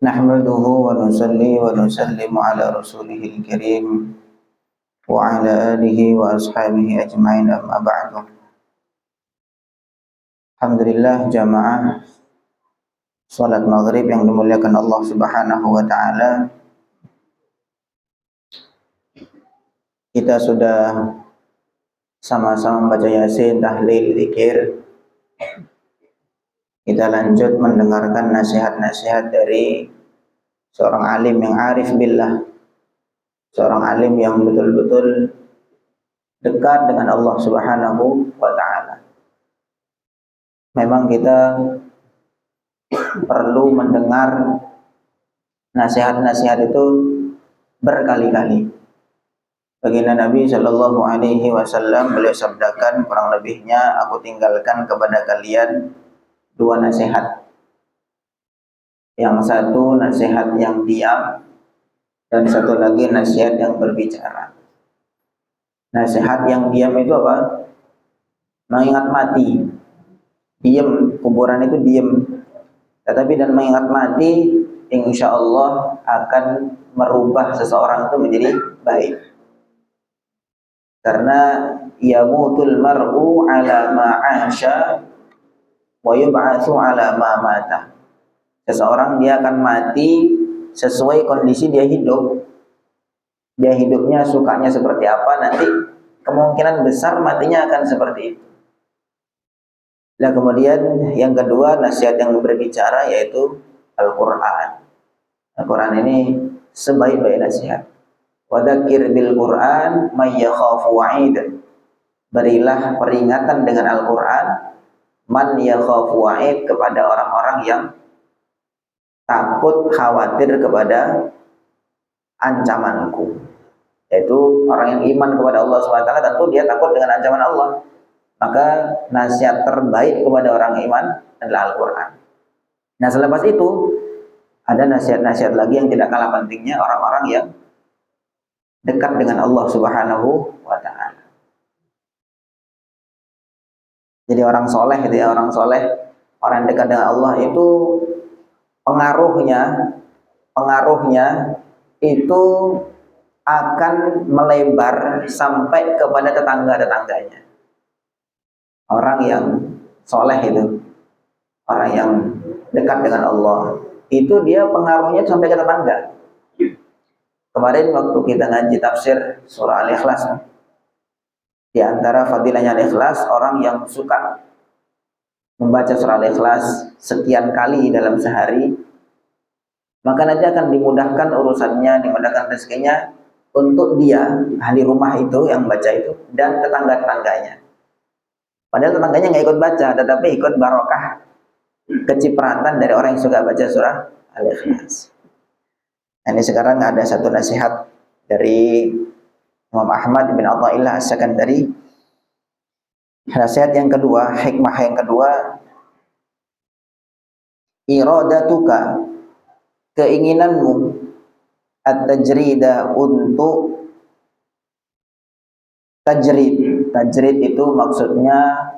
Nahmaduhu wa nusalli wa nusallimu ala rasulihil karim wa ala alihi wa ashabihi ajma'in, amma ba'du. Alhamdulillah jamaah salat maghrib yang dimuliakan Allah Subhanahu wa ta'ala. Kita sudah sama-sama membaca Yasin, tahlil, zikir. Kita lanjut mendengarkan nasihat-nasihat dari seorang alim yang arif billah, seorang alim yang betul-betul dekat dengan Allah Subhanahu wa ta'ala. Memang kita perlu mendengar nasihat-nasihat itu berkali-kali. Baginda Nabi Shallallahu Alaihi Wasallam beliau sabdakan, kurang lebihnya aku tinggalkan kepada kalian dua nasihat. Yang satu nasihat yang diam, dan satu lagi nasihat yang berbicara. Nasihat yang diam itu apa? Mengingat mati. Diam, kuburan itu diam. Tetapi dan mengingat mati, insya Allah akan merubah seseorang itu menjadi baik. Karena yamutul mar'u ala ma'asha wa yub'atsu ala ma mata. Seseorang dia akan mati sesuai kondisi dia hidup. Dia hidupnya sukanya seperti apa, nanti kemungkinan besar matinya akan seperti itu. Nah, kemudian yang kedua nasihat yang berbicara yaitu Al-Quran. Al-Quran ini sebaik-baik nasihat. Wadakir bil Quran may yakhafu wa'id. Berilah peringatan dengan Al-Quran man yakhafu wa'id, kepada orang-orang yang takut, khawatir kepada ancamanku. Yaitu orang yang iman kepada Allah SWT, tentu dia takut dengan ancaman Allah. Maka nasihat terbaik kepada orang iman adalah Al-Quran. Nah, selepas itu ada nasihat-nasihat lagi yang tidak kalah pentingnya, orang-orang yang dekat dengan Allah Subhanahu wa ta'ala. Jadi orang soleh itu ya, orang soleh, orang dekat dengan Allah itu pengaruhnya itu akan melebar sampai kepada tetangga-tetangganya. Orang yang soleh itu, orang yang dekat dengan Allah, itu dia pengaruhnya sampai ke tetangga. Kemarin waktu kita ngaji tafsir surah Al-Ikhlas, di antara fadilahnya Al-Ikhlas, orang yang suka membaca surah Al-Ikhlas sekian kali dalam sehari, maka nanti akan dimudahkan urusannya, dimudahkan rezekinya untuk dia, ahli rumah itu yang baca itu, dan tetangga-tetangganya. Padahal tetangganya nggak ikut baca, tetapi ikut barokah kecipratan dari orang yang suka baca surah Al-Ikhlas. Ini sekarang ada satu nasihat dari Imam Ahmad bin Athaillah As-Sakandari. Nasihat yang kedua, hikmah yang kedua, iradatuka, keinginanmu, at-tajrida, untuk tajrid. Tajrid itu maksudnya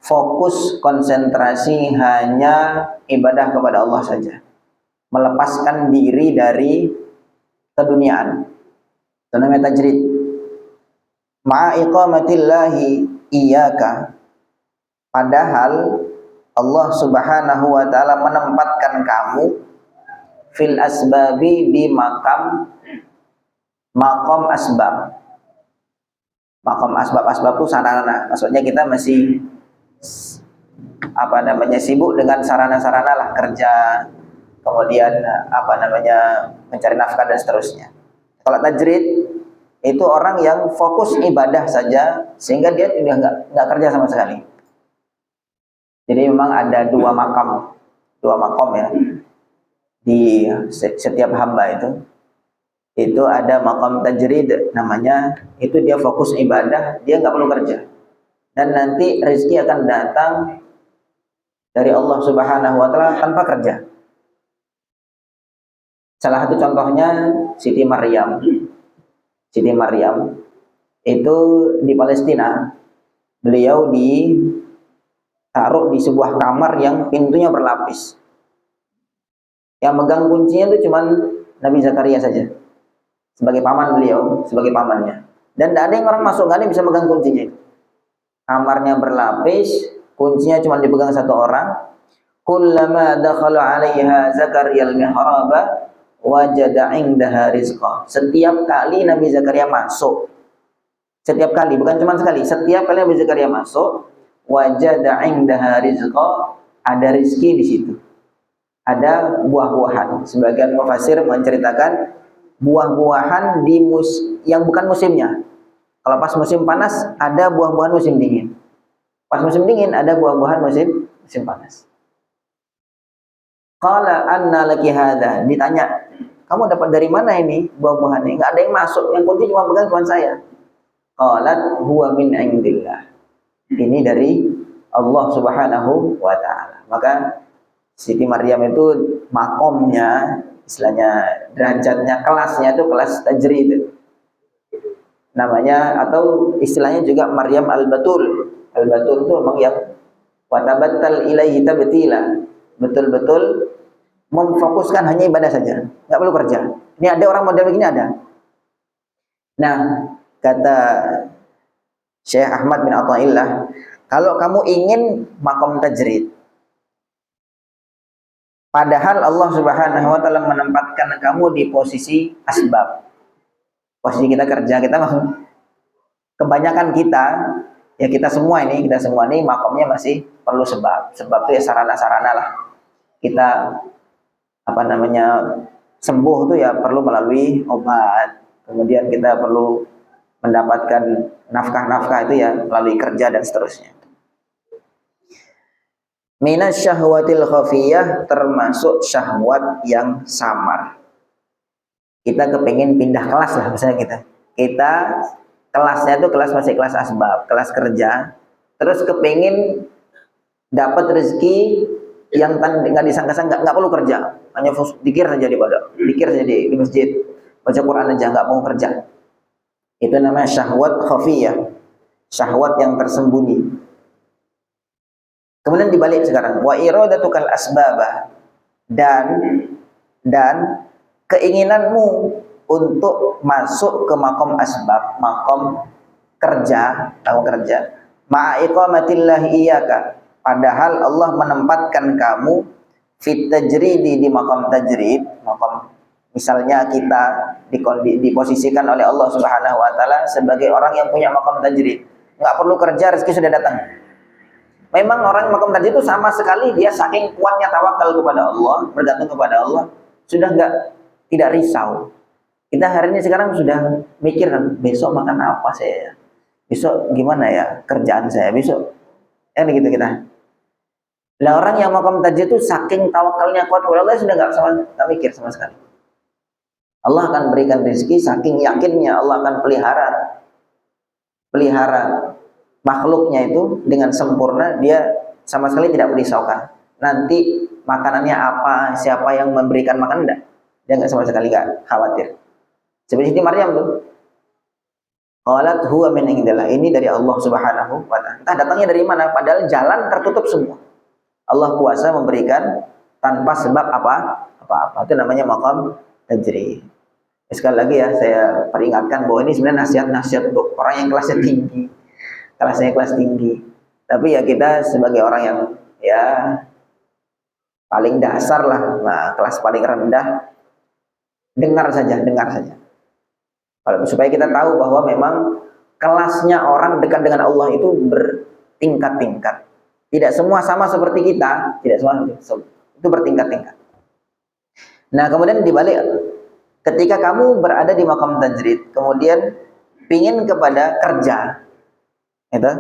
fokus, konsentrasi hanya ibadah kepada Allah saja. Melepaskan diri dari keduniaan. Itu namanya tajrid. Ma'a iqamatillahi iyyaka. Padahal Allah Subhanahu wa ta'ala menempatkan kamu fil asbabi, di maqam asbab. Maqam asbab itu sarana. Maksudnya kita masih sibuk dengan sarana-sarana lah, kerja, kemudian mencari nafkah dan seterusnya. Kalau tajrid itu orang yang fokus ibadah saja, sehingga dia tidak nggak kerja sama sekali. Jadi memang ada dua makom ya di setiap hamba itu. Itu ada makom tajrid namanya, itu dia fokus ibadah, dia nggak perlu kerja, dan nanti rezeki akan datang dari Allah Subhanahu wa ta'ala tanpa kerja. Salah satu contohnya Siti Maryam. Siti Maryam itu di Palestina, beliau taruh di sebuah kamar yang pintunya berlapis. Yang megang kuncinya itu cuman Nabi Zakaria saja, sebagai paman beliau, sebagai pamannya. Dan tidak ada yang orang masuk, nggak ada yang bisa megang kuncinya. Kamarnya berlapis, kuncinya cuma dipegang satu orang. Kullama dakhala 'alaiha Zakaria al-mihraba wajada 'indaha rizqa. Setiap kali Nabi Zakaria masuk, setiap kali, bukan cuma sekali, setiap kali Nabi Zakaria masuk, wajada 'indaha rizqa, ada rizki di situ. Ada buah-buahan. Sebagian mufassir menceritakan buah-buahan yang bukan musimnya. Kalau pas musim panas ada buah-buahan musim dingin. Pas musim dingin ada buah-buahan musim panas. Qala anna laki hadza, ditanya, kamu dapat dari mana ini buah-buahan ini? Enggak ada yang masuk, yang kunci cuma pegang cuma saya. Qalat huwa min indillah. Ini dari Allah Subhanahu wa taala. Maka Siti Maryam itu makomnya, istilahnya derajatnya, kelasnya itu kelas tajrid. Namanya atau istilahnya juga Maryam al-Batul. Al-Batul itu memang yang watabattal ilaihi tabtila. Betul-betul memfokuskan hanya ibadah saja, nggak perlu kerja. Ini ada orang model begini ada. Nah, kata Syekh Ahmad bin Athaillah, kalau kamu ingin makom tajrid, padahal Allah Subhanahu wa taala menempatkan kamu di posisi asbab. Posisi kita kerja, kita kebanyakan kita, ya kita semua ini makomnya masih perlu sebab. Sebab itu ya sarana-sarana lah. Kita sembuh itu ya perlu melalui obat. Kemudian kita perlu mendapatkan nafkah-nafkah itu ya melalui kerja dan seterusnya. Minas syahwatil khafiyah, termasuk syahwat yang samar. Kita kepingin pindah kelas lah, misalnya kita kelasnya itu masih kelas asbab, kelas kerja, terus kepingin dapat rezeki yang nggak disangka-sangka, nggak perlu kerja, hanya dikir saja di pondok, dikir saja di masjid, baca Quran aja, nggak mau kerja. Itu namanya syahwat khafiyah, syahwat yang tersembunyi. Kemudian dibalik sekarang, wa iradatukal asbabah, dan keinginanmu untuk masuk ke makom asbab, makom kerja, ma'iqamatillahi iyyaka, padahal Allah menempatkan kamu fit tajridi, di makom tajrid, makom misalnya kita diposisikan oleh Allah Subhanahu wa taala sebagai orang yang punya makom tajrid, nggak perlu kerja, rezeki sudah datang. Memang orang makom tajrid itu sama sekali dia saking kuatnya tawakal kepada Allah, bergantung kepada Allah, sudah tidak risau. Kita hari ini sekarang sudah mikir, besok makan apa saya, besok gimana ya kerjaan saya, besok gitu kita. Nah, orang yang makom tajrid itu saking tawakalnya kuat kepada Allah, sudah nggak mikir sama sekali. Allah akan berikan rezeki, saking yakinnya Allah akan pelihara makhluknya itu dengan sempurna, dia sama sekali tidak merisaukan nanti makanannya apa, siapa yang memberikan makan, enggak. Dia nggak sama sekali nggak khawatir. Seperti Siti Maryam tuh, qalat huwa min indillah, ini dari Allah Subhanahu wa taala. Entah datangnya dari mana, padahal jalan tertutup semua. Allah kuasa memberikan tanpa sebab apa-apa. Itu namanya maqam tajrid. Sekali lagi ya, saya peringatkan bahwa ini sebenarnya nasihat-nasihat untuk orang yang kelasnya tinggi. Kelasnya kelas tinggi. Tapi ya kita sebagai orang yang ya paling dasar lah, kelas paling rendah, dengar saja. Kalau supaya kita tahu bahwa memang kelasnya orang dekat dengan Allah itu bertingkat-tingkat. Tidak semua sama seperti kita, tidak semua itu bertingkat-tingkat. Nah, kemudian dibalik, ketika kamu berada di maqam tajrid, kemudian pingin kepada kerja, itu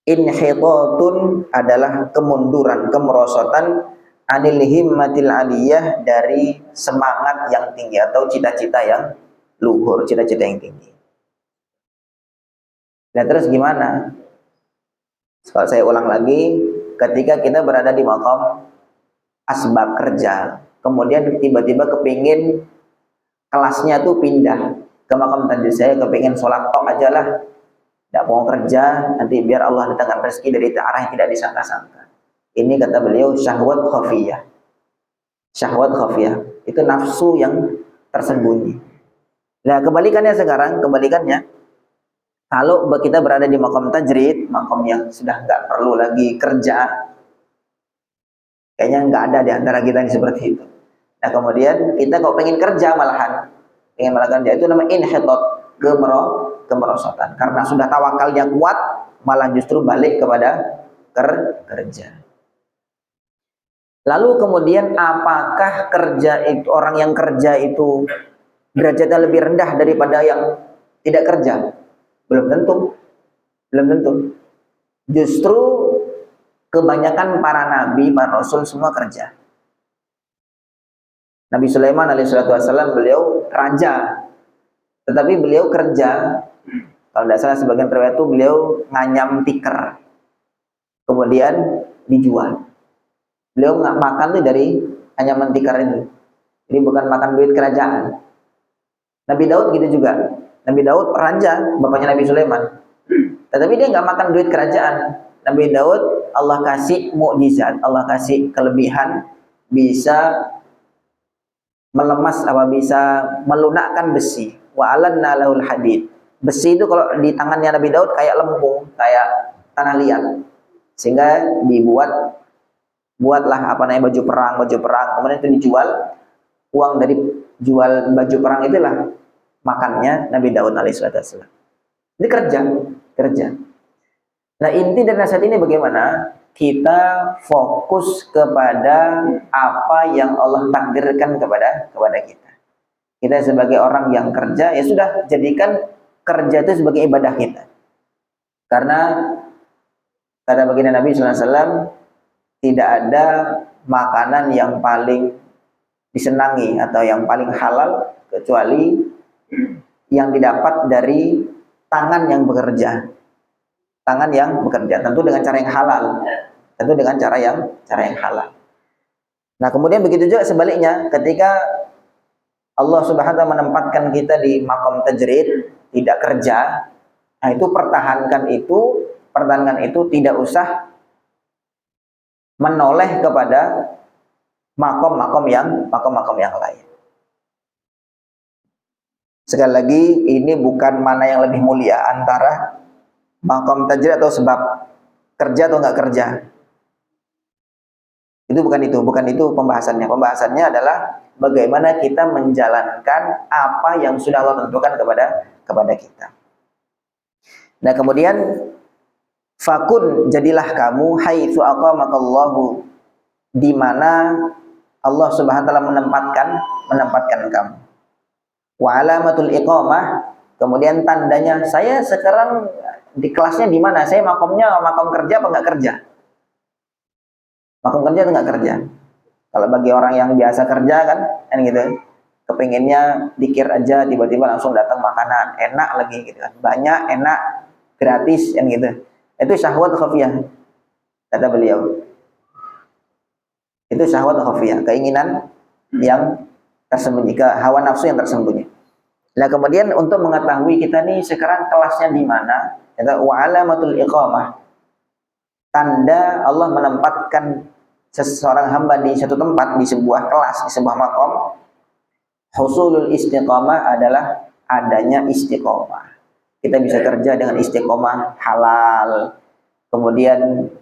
inhitatun adalah kemunduran, kemerosotan, anil himmatil aliyah, dari semangat yang tinggi atau cita-cita yang luhur, cita-cita yang tinggi. Nah, terus gimana? Kalau saya ulang lagi, ketika kita berada di maqam asbab kerja, kemudian tiba-tiba kepingin kelasnya tuh pindah ke maqam tajrid, saya kepingin sholat tok aja lah, Tidak mau kerja, nanti biar Allah datangkan rezeki dari arah yang tidak disangka-sangka. Ini kata beliau syahwat khafiyah. Syahwat khafiyah itu nafsu yang tersembunyi. Nah, kebalikannya sekarang, kebalikannya, kalau kita berada di makom tajrid, makom yang sudah nggak perlu lagi kerja, kayaknya nggak ada di antara kita yang seperti itu. Nah, kemudian kita kalau pengen kerja malahan, pengen melakukan kerja, itu namanya inhitot, kemerosotan. Karena sudah tawakalnya kuat, malah justru balik kepada kerja. Lalu kemudian apakah kerja itu, orang yang kerja itu derajatnya lebih rendah daripada yang tidak kerja? Belum tentu. Belum tentu. Justru kebanyakan para nabi, para rasul semua kerja. Nabi Sulaiman alaihissalam beliau raja, tetapi beliau kerja. Kalau tidak salah sebagian riwayat itu beliau nganyam tikar, kemudian dijual. Beliau nggak makan tuh dari anyaman tikar itu. Jadi bukan makan duit kerajaan. Nabi Daud gitu juga. Nabi Daud raja, bapaknya Nabi Sulaiman. Tetapi dia nggak makan duit kerajaan. Nabi Daud Allah kasih mukjizat, Allah kasih kelebihan, bisa melemas bisa melunakkan besi. Wa alanna lahul hadid. Besi itu kalau di tangannya Nabi Daud kayak lempung, kayak tanah liat. Sehingga buatlah baju perang, kemudian itu dijual. Uang dari jual baju perang itulah makannya Nabi Daud alaihissalam. Ini kerja. Nah, inti dari nasihat ini bagaimana kita fokus kepada apa yang Allah takdirkan kepada kita. Kita sebagai orang yang kerja, ya sudah, jadikan kerja itu sebagai ibadah kita. Karena kata baginda Nabi SAW, tidak ada makanan yang paling disenangi atau yang paling halal kecuali yang didapat dari tangan yang bekerja. Tangan yang bekerja, tentu dengan cara yang halal. Tentu dengan cara yang halal. Nah, kemudian begitu juga sebaliknya, ketika Allah Subhanahu wa taala menempatkan kita di makom tajrid, tidak kerja, nah itu pertahankan itu, tidak usah menoleh kepada makom-makom yang lain. Sekali lagi, ini bukan mana yang lebih mulia antara makom tajrid atau sebab kerja atau nggak kerja. Itu bukan itu pembahasannya. Pembahasannya adalah bagaimana kita menjalankan apa yang sudah Allah tentukan kepada kita. Nah, kemudian fakun, jadilah kamu haitsu aqamakallahu, di mana Allah Subhanahu wa taala menempatkan kamu. Wa alamatul iqamah, kemudian tandanya saya sekarang di kelasnya di mana? Saya makomnya makom kerja apa enggak kerja? Makom kerja atau enggak kerja? Kalau bagi orang yang biasa kerja kan gitu, kepinginnya dikir aja tiba-tiba langsung datang makanan enak lagi gitu kan, banyak, enak, gratis yang gitu. Itu syahwat khafiyah kata beliau. Itu syahwat khafiyah, keinginan yang tersembunyi, hawa nafsu yang tersembunyi. Nah, kemudian untuk mengetahui kita nih sekarang kelasnya di mana, wa alamatul iqamah, tanda Allah menempatkan seseorang hamba di satu tempat, di sebuah kelas, di sebuah makom, husulul istiqamah adalah adanya istiqomah. Kita bisa kerja dengan istiqomah halal, kemudian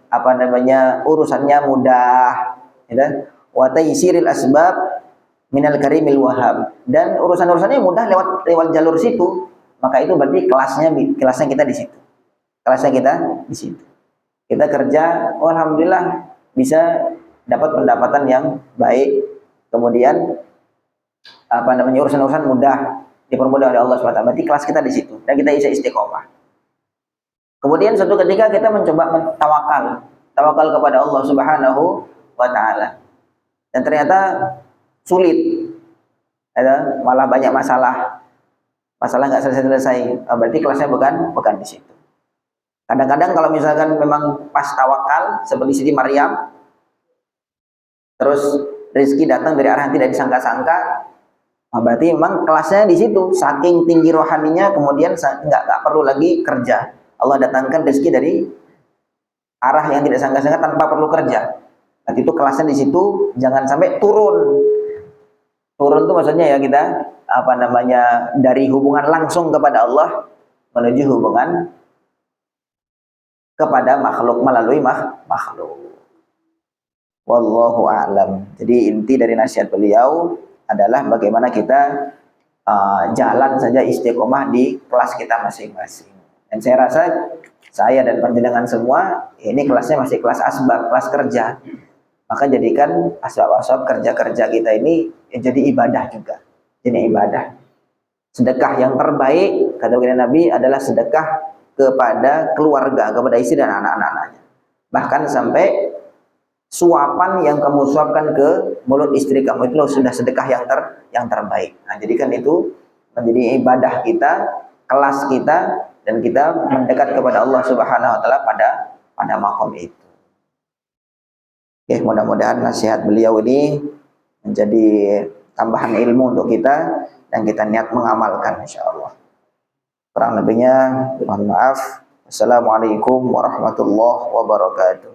urusannya mudah, gitu. Wa taysiril asbab minal karimil wahab, dan urusannya mudah lewat jalur situ, maka itu berarti kelasnya kita di situ. Kelasnya kita di situ. Kita kerja, oh, alhamdulillah bisa dapat pendapatan yang baik. Kemudian urusan mudah, dipermudah oleh Allah SWT. Berarti kelas kita di situ dan kita bisa istiqomah. Kemudian suatu ketika kita mencoba tawakal kepada Allah Subhanahu wa taala. Dan ternyata sulit, malah banyak masalah nggak selesai. Berarti kelasnya bukan di situ. Kadang-kadang kalau misalkan memang pas tawakal seperti Siti Maryam, terus rezeki datang dari arah yang tidak disangka-sangka, berarti memang kelasnya di situ. Saking tinggi rohaninya, kemudian nggak perlu lagi kerja, Allah datangkan rezeki dari arah yang tidak sangka-sangka tanpa perlu kerja. Nanti itu kelasnya di situ, jangan sampai turun. Turun itu maksudnya ya kita apa namanya dari hubungan langsung kepada Allah menuju hubungan kepada makhluk melalui makhluk. Wallahu a'lam. Jadi inti dari nasihat beliau adalah bagaimana kita jalan saja istiqomah di kelas kita masing-masing. Dan saya rasa saya dan panjenengan semua ini kelasnya masih kelas asbab, kelas kerja. Maka jadikan asbab-asbab kerja-kerja kita ini jadi ibadah juga. Jadi ibadah. Sedekah yang terbaik kata Nabi adalah sedekah kepada keluarga, kepada istri dan anak-anaknya. Bahkan sampai suapan yang kamu suapkan ke mulut istri kamu itu sudah sedekah yang terbaik. Nah, jadikan itu menjadi ibadah kita, kelas kita, dan kita mendekat kepada Allah Subhanahu wa taala pada makom itu. Oke, mudah-mudahan nasihat beliau ini menjadi tambahan ilmu untuk kita dan kita niat mengamalkan insyaallah. Kurang lebihnya mohon maaf. Assalamualaikum warahmatullahi wabarakatuh.